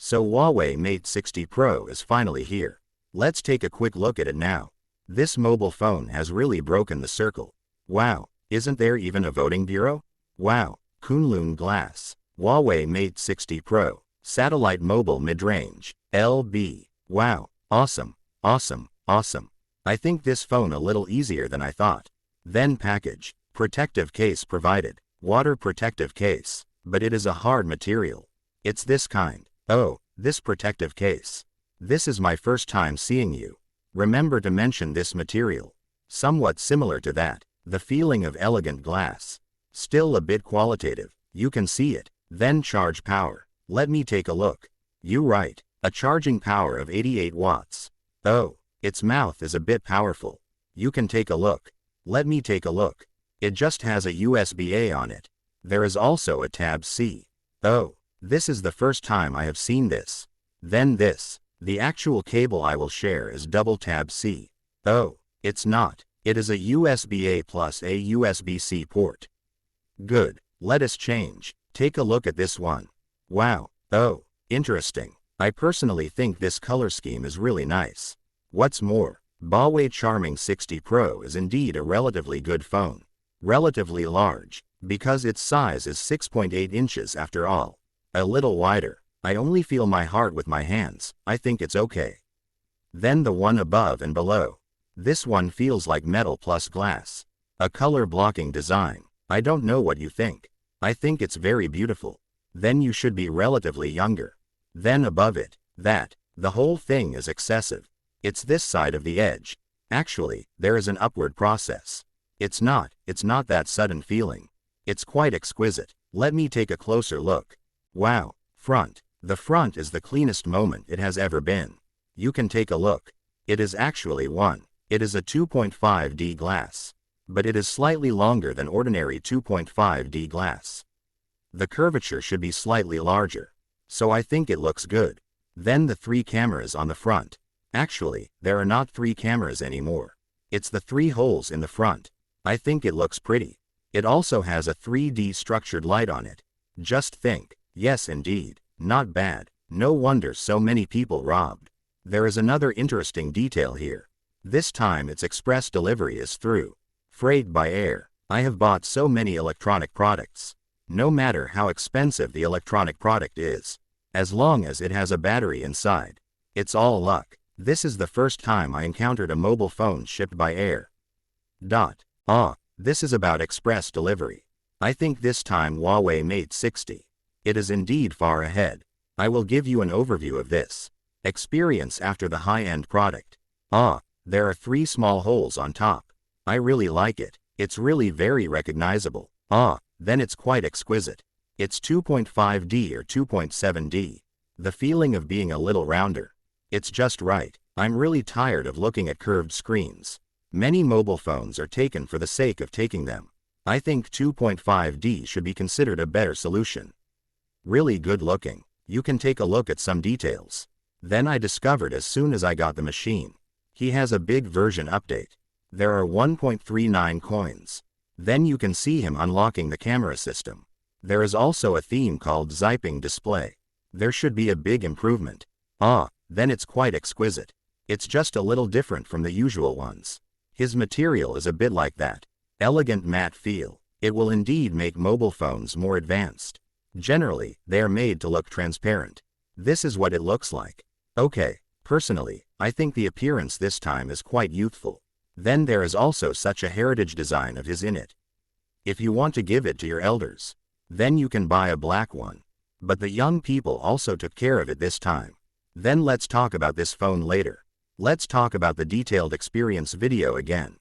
So Huawei Mate 60 Pro is finally here. Let's take a quick look at it now. This mobile phone has really broken the circle. Wow, isn't there even a voting bureau? Wow, Kunlun glass. Huawei Mate 60 Pro. Satellite mobile mid-range. LB. Wow, awesome, awesome, awesome. I think this phone a little easier than I thought. Then package. Protective case provided. Water protective case. But it is a hard material. It's this kind. Oh, this protective case. This is my first time seeing you. Remember to mention this material. Somewhat similar to that. The feeling of elegant glass. Still a bit qualitative. You can see it. Then charge power. Let me take a look. You right. A charging power of 88 watts. Oh, its mouth is a bit powerful. You can take a look. Let me take a look. It just has a USB-A on it. There is also a Tab-C. Oh, this is the first time I have seen this. Then this. The actual cable I will share is double Tab-C. Oh, it's not. It is a USB-A plus a USB-C port. Good. Let us change. Take a look at this one. Wow. Oh, interesting. I personally think this color scheme is really nice. What's more, Huawei Charming 60 Pro is indeed a relatively good phone. Relatively large, because its size is 6.8 inches after all. A little wider. I only feel my heart with my hands. I think it's okay. Then the one above and below. This one feels like metal plus glass. A color blocking design. I don't know what you think. I think it's very beautiful. Then you should be relatively younger. Then above it, that. The whole thing is excessive. It's this side of the edge. Actually, there is an upward process. It's not that sudden feeling. It's quite exquisite. Let me take a closer look. Wow, front. The front is the cleanest moment it has ever been. You can take a look. It is actually one. It is a 2.5D glass. But it is slightly longer than ordinary 2.5D glass. The curvature should be slightly larger. So I think it looks good. Then the 3 cameras on the front. Actually, there are not 3 cameras anymore. It's the 3 holes in the front. I think it looks pretty. It also has a 3D structured light on it. Just think. Yes indeed. Not bad. No wonder so many people robbed. There is another interesting detail here. This time its express delivery is through freight by air. I have bought so many electronic products. No matter how expensive the electronic product is, as long as it has a battery inside, it's all luck. This is the first time I encountered a mobile phone shipped by air. This is about express delivery. I think this time Huawei Mate 60. It is indeed far ahead. I will give you an overview of this experience after the high-end product. There are 3 small holes on top. I really like it. It's really very recognizable. Then it's quite exquisite. It's 2.5D or 2.7D. The feeling of being a little rounder. It's just right. I'm really tired of looking at curved screens. Many mobile phones are taken for the sake of taking them. I think 2.5D should be considered a better solution. Really good looking. You can take a look at some details. Then I discovered as soon as I got the machine. He has a big version update. There are 1.39 coins. Then you can see him unlocking the camera system. There is also a theme called Ziping Display. There should be a big improvement. Then it's quite exquisite. It's just a little different from the usual ones. His material is a bit like that. Elegant matte feel. It will indeed make mobile phones more advanced. Generally, they are made to look transparent. This is what it looks like. Okay, personally, I think the appearance this time is quite youthful. Then there is also such a heritage design of his in it. If you want to give it to your elders, then you can buy a black one. But the young people also took care of it this time. Then let's talk about this phone later. Let's talk about the detailed experience video again.